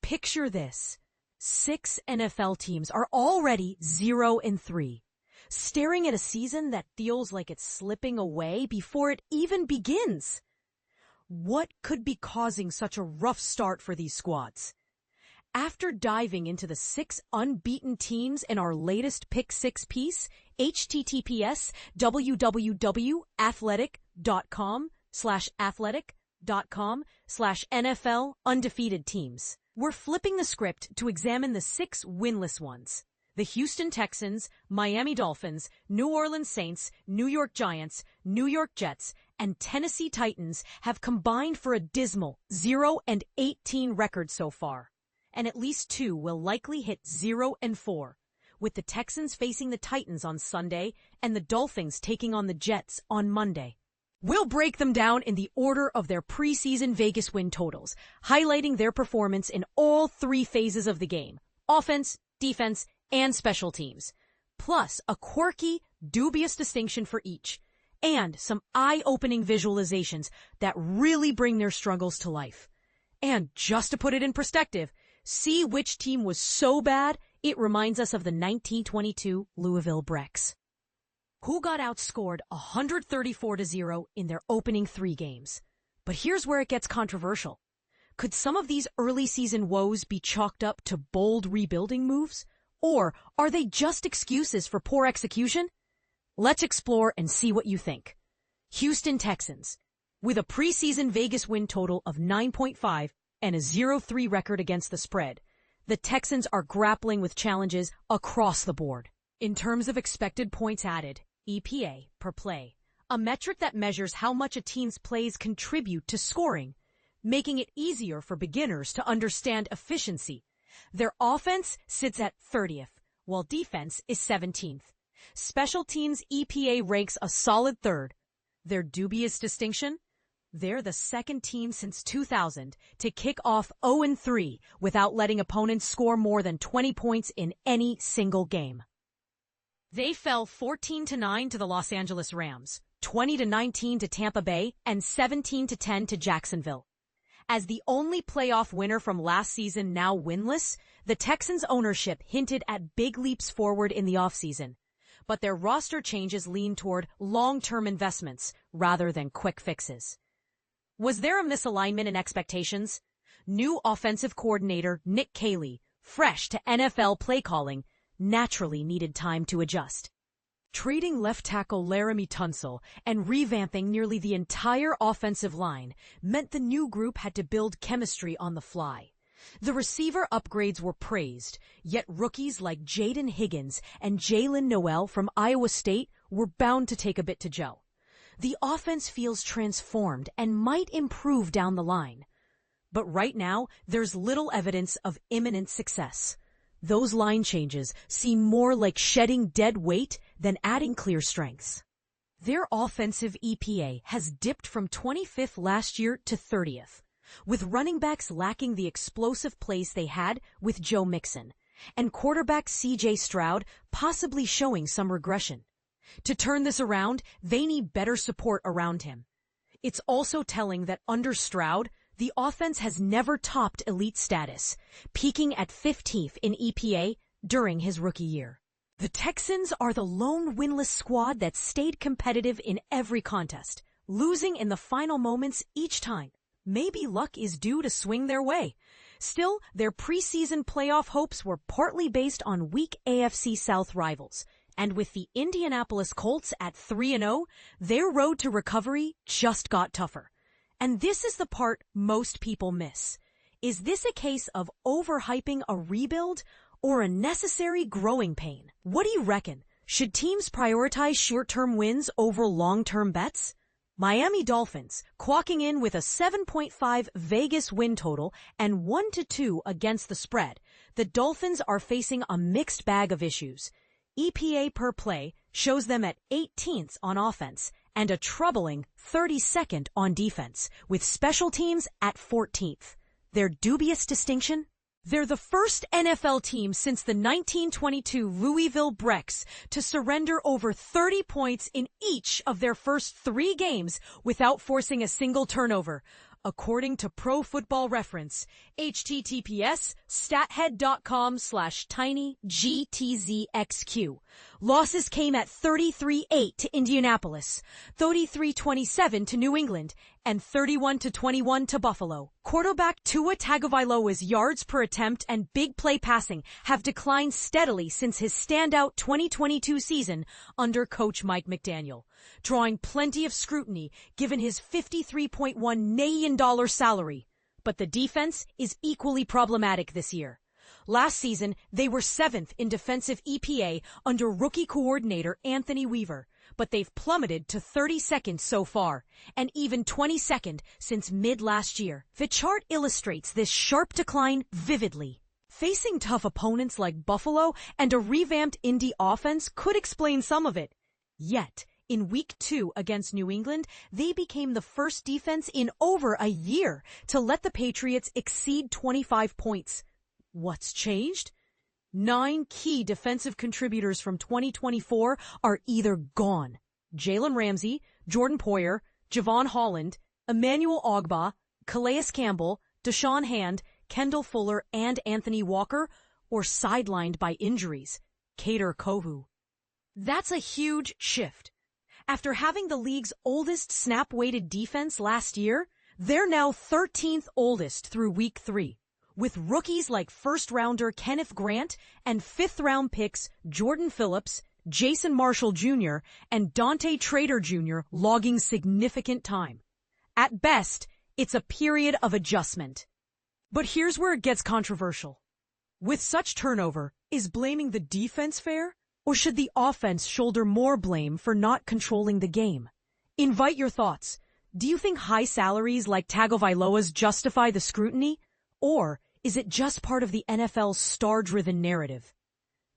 Picture this. 6 NFL teams are already 0-3, staring at a season that feels like it's slipping away before it even begins. What could be causing such a rough start for these squads? After diving into the 6 unbeaten teams in our latest Pick 6 piece, https://www.athletic.com/NFL undefeated teams. We're flipping the script to examine the 6 winless ones. The Houston Texans, Miami Dolphins, New Orleans Saints, New York Giants, New York Jets, and Tennessee Titans have combined for a dismal 0-18 record so far. And at least 2 will likely hit 0-4, with the Texans facing the Titans on Sunday and the Dolphins taking on the Jets on Monday. We'll break them down in the order of their preseason Vegas win totals, highlighting their performance in all 3 phases of the game: offense, defense, and special teams, plus a quirky, dubious distinction for each, and some eye-opening visualizations that really bring their struggles to life. And just to put it in perspective, see which team was so bad it reminds us of the 1922 Louisville Brecks, who got outscored 134-0 in their opening 3 games. But here's where it gets controversial. Could some of these early season woes be chalked up to bold rebuilding moves? Or are they just excuses for poor execution? Let's explore and see what you think. Houston Texans. With a preseason Vegas win total of 9.5 and a 0-3 record against the spread, the Texans are grappling with challenges across the board. In terms of expected points added, EPA per play, a metric that measures how much a team's plays contribute to scoring, making it easier for beginners to understand efficiency. Their offense sits at 30th, while defense is 17th. Special teams EPA ranks a solid 3rd. Their dubious distinction? They're the 2nd team since 2000 to kick off 0-3 without letting opponents score more than 20 points in any single game. They fell 14-9 to the Los Angeles Rams, 20-19 to Tampa Bay, and 17-10 to Jacksonville. As the only playoff winner from last season now winless, the Texans' ownership hinted at big leaps forward in the offseason, but their roster changes lean toward long-term investments rather than quick fixes. Was there a misalignment in expectations? New offensive coordinator Nick Caley, fresh to NFL play calling, naturally needed time to adjust. Trading left tackle Laramie Tunsil and revamping nearly the entire offensive line meant the new group had to build chemistry on the fly. The receiver upgrades were praised, yet rookies like Jaden Higgins and Jalen Noel from Iowa State were bound to take a bit to gel. The offense feels transformed and might improve down the line. But right now, there's little evidence of imminent success. Those line changes seem more like shedding dead weight than adding clear strengths. Their offensive EPA has dipped from 25th last year to 30th, with running backs lacking the explosive plays they had with Joe Mixon, and quarterback C.J. Stroud possibly showing some regression. To turn this around, they need better support around him. It's also telling that under Stroud, the offense has never topped elite status, peaking at 15th in EPA during his rookie year. The Texans are the lone winless squad that stayed competitive in every contest, losing in the final moments each time. Maybe luck is due to swing their way. Still, their preseason playoff hopes were partly based on weak AFC South rivals, and with the Indianapolis Colts at 3-0, their road to recovery just got tougher. And this is the part most people miss. Is this a case of overhyping a rebuild or a necessary growing pain? What do you reckon? Should teams prioritize short-term wins over long-term bets? Miami Dolphins, clocking in with a 7.5 Vegas win total and 1-2 against the spread. The Dolphins are facing a mixed bag of issues. EPA per play shows them at 18th on offense and a troubling 32nd on defense, with special teams at 14th. Their dubious distinction? They're the first NFL team since the 1922 Louisville Brecks to surrender over 30 points in each of their first 3 games without forcing a single turnover. according to Pro Football Reference, https://stathead.com/tinygtzxq. Losses came at 33-8 to Indianapolis, 33-27 to New England, and 31-21 to Buffalo. Quarterback Tua Tagovailoa's yards per attempt and big play passing have declined steadily since his standout 2022 season under coach Mike McDaniel, drawing plenty of scrutiny given his $53.1 million salary. But the defense is equally problematic this year. Last season, they were 7th in defensive EPA under rookie coordinator Anthony Weaver, but they've plummeted to 32nd so far, and even 22nd since mid-last year. The chart illustrates this sharp decline vividly. Facing tough opponents like Buffalo and a revamped Indy offense could explain some of it. Yet, in Week 2 against New England, they became the first defense in over a year to let the Patriots exceed 25 points. What's changed? 9 key defensive contributors from 2024 are either gone. Jalen Ramsey, Jordan Poyer, Javon Holland, Emmanuel Ogbah, Calais Campbell, Deshaun Hand, Kendall Fuller, and Anthony Walker, or sidelined by injuries. Kader Kohou. That's a huge shift. After having the league's oldest snap-weighted defense last year, they're now 13th oldest through Week 3. With rookies like first-rounder Kenneth Grant and fifth-round picks Jordan Phillips, Jason Marshall Jr., and Dante Trader Jr. logging significant time. At best, it's a period of adjustment. But here's where it gets controversial. With such turnover, is blaming the defense fair? Or should the offense shoulder more blame for not controlling the game? Invite your thoughts. Do you think high salaries like Tagovailoa's justify the scrutiny? Or is it just part of the NFL's star-driven narrative?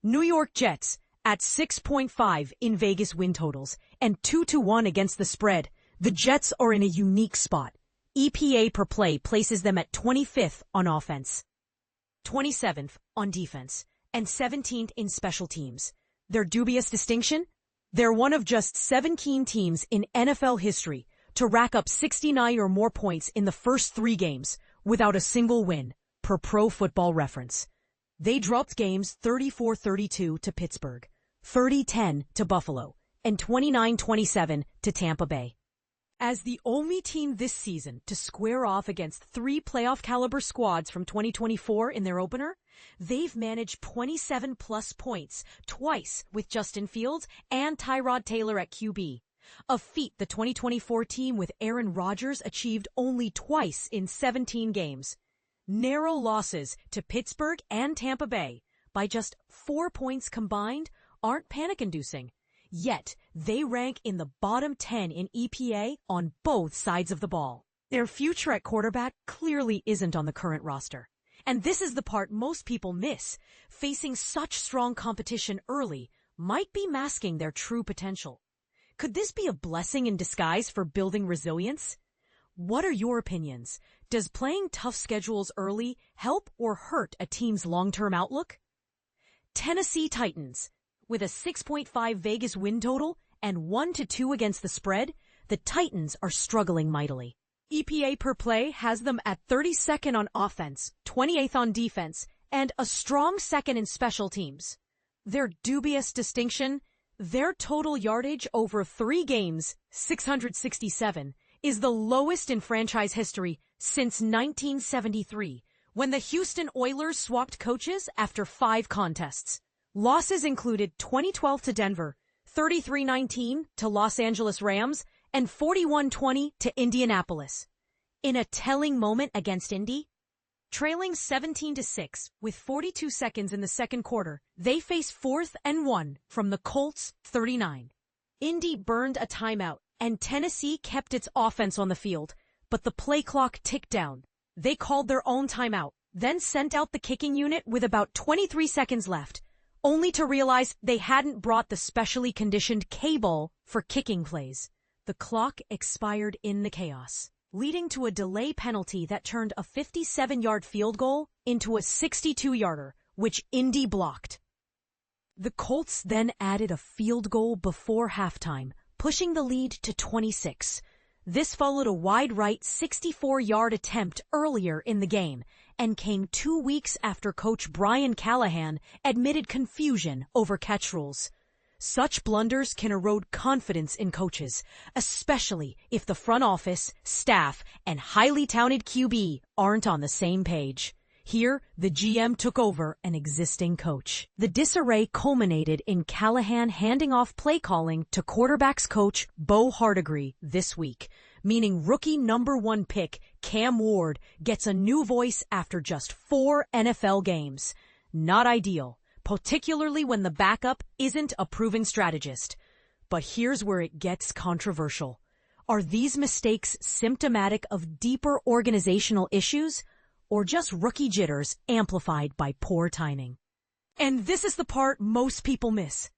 New York Jets at 6.5 in Vegas win totals and 2-1 against the spread. The Jets are in a unique spot. EPA per play places them at 25th on offense, 27th on defense, and 17th in special teams. Their dubious distinction? They're one of just 17 teams in NFL history to rack up 69 or more points in the first 3 games without a single win, per Pro Football Reference. They dropped games 34-32 to Pittsburgh, 30-10 to Buffalo, and 29-27 to Tampa Bay. As the only team this season to square off against 3 playoff-caliber squads from 2024 in their opener, they've managed 27-plus points twice with Justin Fields and Tyrod Taylor at QB, a feat the 2024 team with Aaron Rodgers achieved only twice in 17 games. Narrow losses to Pittsburgh and Tampa Bay by just 4 points combined aren't panic-inducing. Yet, they rank in the bottom 10 in EPA on both sides of the ball. Their future at quarterback clearly isn't on the current roster. And this is the part most people miss. Facing such strong competition early might be masking their true potential. Could this be a blessing in disguise for building resilience? What are your opinions? Does playing tough schedules early help or hurt a team's long-term outlook? Tennessee Titans. With a 6.5 Vegas win total and 1-2 against the spread, the Titans are struggling mightily. EPA per play has them at 32nd on offense, 28th on defense, and a strong second in special teams. Their dubious distinction, their total yardage over 3 games, 667, is the lowest in franchise history since 1973, when the Houston Oilers swapped coaches after 5 contests. Losses included 2012 to Denver, 33-19 to Los Angeles Rams, and 41-20 to Indianapolis. In a telling moment against Indy, trailing 17-6 with 42 seconds in the second quarter, they face 4th and 1 from the Colts 39. Indy burned a timeout, and Tennessee kept its offense on the field, but the play clock ticked down. They called their own timeout, then sent out the kicking unit with about 23 seconds left, only to realize they hadn't brought the specially conditioned K-ball for kicking plays. The clock expired in the chaos, leading to a delay penalty that turned a 57-yard field goal into a 62-yarder, which Indy blocked. The Colts then added a field goal before halftime, pushing the lead to 26. This followed a wide right 64-yard attempt earlier in the game and came 2 weeks after coach Brian Callahan admitted confusion over catch rules. Such blunders can erode confidence in coaches, especially if the front office, staff, and highly touted QB aren't on the same page. Here, the GM took over an existing coach. The disarray culminated in Callahan handing off play calling to quarterbacks coach Bo Hardigree this week, meaning rookie number 1 pick Cam Ward gets a new voice after just 4 NFL games. Not ideal, particularly when the backup isn't a proven strategist. But here's where it gets controversial. Are these mistakes symptomatic of deeper organizational issues, or just rookie jitters amplified by poor timing? And this is the part most people miss.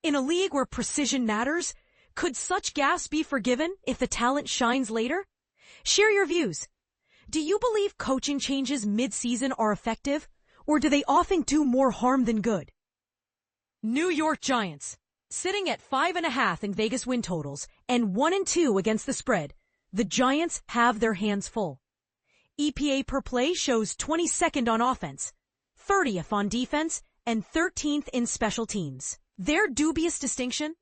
In a league where precision matters, could such gaffes be forgiven if the talent shines later? Share your views. Do you believe coaching changes mid-season are effective, or do they often do more harm than good? New York Giants. Sitting at 5.5 in Vegas win totals and 1-2 against the spread, the Giants have their hands full. EPA per play shows 22nd on offense, 30th on defense, and 13th in special teams. Their dubious distinction?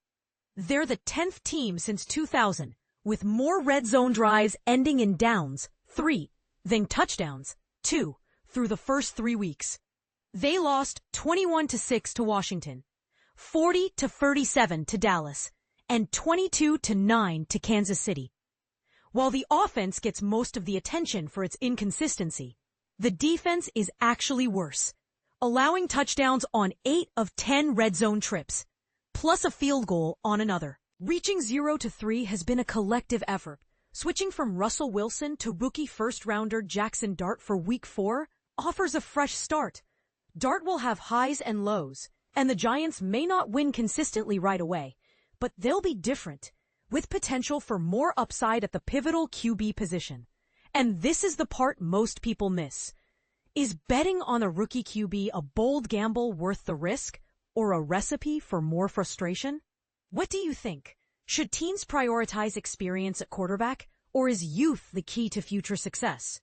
They're the 10th team since 2000, with more red zone drives ending in downs, 3, than touchdowns, 2, through the first 3 weeks. They lost 21-6 to Washington, 40-37 to Dallas, and 22-9 to Kansas City. While the offense gets most of the attention for its inconsistency, the defense is actually worse, allowing touchdowns on 8 of 10 red zone trips, plus a field goal on another. Reaching 0-3 has been a collective effort. Switching from Russell Wilson to rookie first-rounder Jackson Dart for Week 4 offers a fresh start. Dart will have highs and lows, and the Giants may not win consistently right away, but they'll be different, with potential for more upside at the pivotal QB position. And this is the part most people miss. Is betting on a rookie QB a bold gamble worth the risk, or a recipe for more frustration? What do you think? Should teams prioritize experience at quarterback, or is youth the key to future success?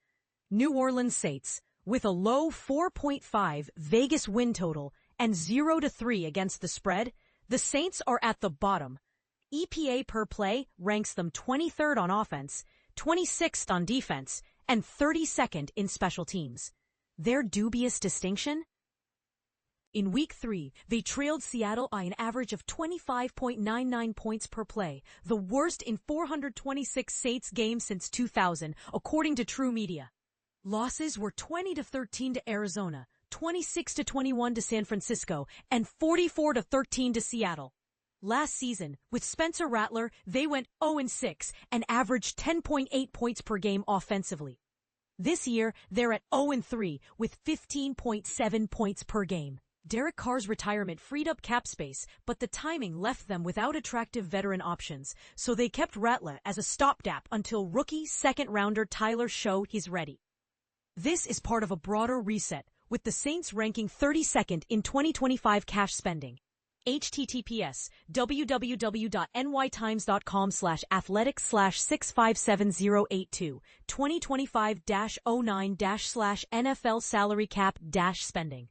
New Orleans Saints, with a low 4.5 Vegas win total and 0-3 against the spread, the Saints are at the bottom. EPA per play ranks them 23rd on offense, 26th on defense, and 32nd in special teams. Their dubious distinction? In Week 3, they trailed Seattle by an average of 25.99 points per play, the worst in 426 Saints games since 2000, according to True Media. Losses were 20-13 to Arizona, 26-21 to San Francisco, and 44-13 to Seattle. Last season, with Spencer Rattler, they went 0-6 and averaged 10.8 points per game offensively. This year, they're at 0-3 with 15.7 points per game. Derek Carr's retirement freed up cap space, but the timing left them without attractive veteran options, so they kept Rattler as a stopgap until rookie second-rounder Tyler showed he's ready. This is part of a broader reset, with the Saints ranking 32nd in 2025 cash spending. https://nytimes.com/athletic/657082 2025-09-NFL salary cap spending.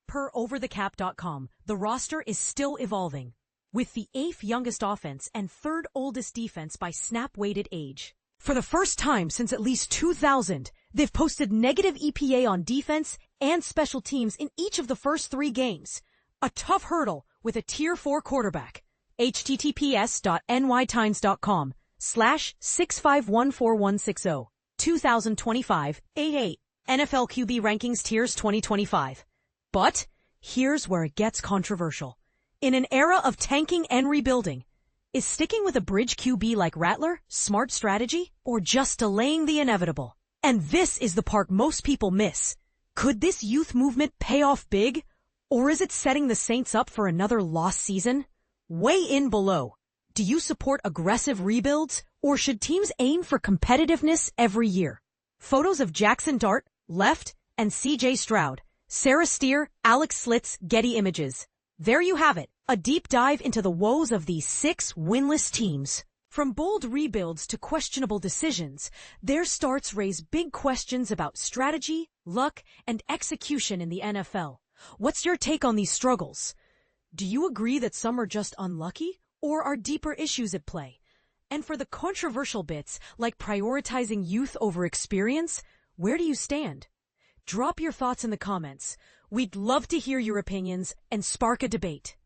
Per overthecap.com, the roster is still evolving, with the 8th youngest offense and 3rd oldest defense by snap-weighted age. For the first time since at least 2000, they've posted negative EPA on defense and special teams in each of the first 3 games. A tough hurdle with a Tier 4 quarterback. https://nytimes.com/6514160 2025 88 NFL QB Rankings Tiers 2025. But here's where it gets controversial. In an era of tanking and rebuilding, is sticking with a bridge QB like Rattler smart strategy, or just delaying the inevitable? And this is the part most people miss. Could this youth movement pay off big, or is it setting the Saints up for another lost season? Weigh in below. Do you support aggressive rebuilds, or should teams aim for competitiveness every year? Photos of Jackson Dart, left, and C.J. Stroud, Sarah Steer, Alex Slitz, Getty Images. There you have it, a deep dive into the woes of these 6 winless teams. From bold rebuilds to questionable decisions, their starts raise big questions about strategy, luck, and execution in the NFL. What's your take on these struggles? Do you agree that some are just unlucky, or are deeper issues at play? And for the controversial bits, like prioritizing youth over experience, where do you stand? Drop your thoughts in the comments. We'd love to hear your opinions and spark a debate.